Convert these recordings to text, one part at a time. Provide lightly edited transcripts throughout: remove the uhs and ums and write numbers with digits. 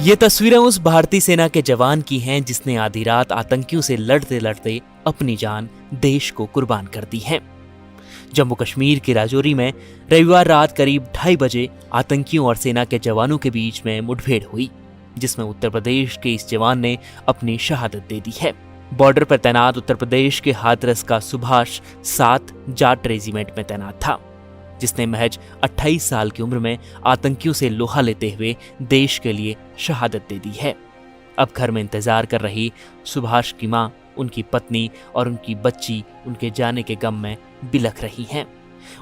ये तस्वीरें उस भारतीय सेना के जवान की हैं जिसने आधी रात आतंकियों से लड़ते लड़ते अपनी जान देश को कुर्बान कर दी है। जम्मू कश्मीर के राजौरी में रविवार रात करीब 2:30 बजे आतंकियों और सेना के जवानों के बीच में मुठभेड़ हुई, जिसमें उत्तर प्रदेश के इस जवान ने अपनी शहादत दे दी है। बॉर्डर पर तैनात उत्तर प्रदेश के हाथरस का सुभाष 7 जाट रेजिमेंट में तैनात था, जिसने महज 28 साल की उम्र में आतंकियों से लोहा लेते हुए देश के लिए शहादत दे दी है। अब घर में इंतजार कर रही सुभाष की मां, उनकी पत्नी और उनकी बच्ची उनके जाने के गम में बिलख रही हैं।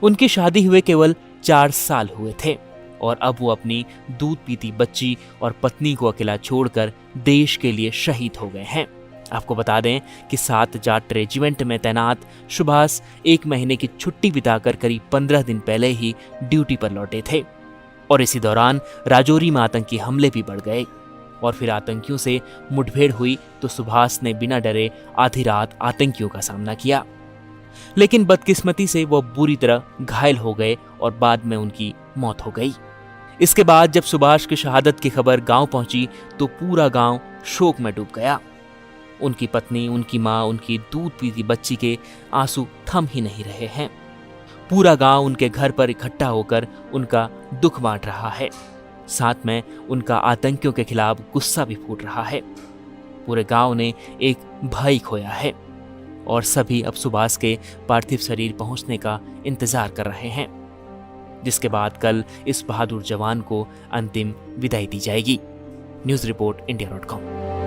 उनकी शादी हुए केवल 4 साल हुए थे और अब वो अपनी दूध पीती बच्ची और पत्नी को अकेला छोड़कर देश के लिए शहीद हो गए हैं। आपको बता दें कि 7 जाट रेजिमेंट में तैनात सुभाष 1 महीने की छुट्टी बिताकर करीब 15 दिन पहले ही ड्यूटी पर लौटे थे और इसी दौरान राजौरी में आतंकी हमले भी बढ़ गए और फिर आतंकियों से मुठभेड़ हुई तो सुभाष ने बिना डरे आधी रात आतंकियों का सामना किया, लेकिन बदकिस्मती से वो बुरी तरह घायल हो गए और बाद में उनकी मौत हो गई। इसके बाद जब सुभाष की शहादत की खबर गांव पहुंची तो पूरा गांव शोक में डूब गया। उनकी पत्नी, उनकी मां, उनकी दूध पीती बच्ची के आंसू थम ही नहीं रहे हैं। पूरा गांव उनके घर पर इकट्ठा होकर उनका दुख बांट रहा है, साथ में उनका आतंकियों के खिलाफ गुस्सा भी फूट रहा है। पूरे गांव ने एक भाई खोया है और सभी अब सुभाष के पार्थिव शरीर पहुंचने का इंतजार कर रहे हैं, जिसके बाद कल इस बहादुर जवान को अंतिम विदाई दी जाएगी। News report इंडिया.com।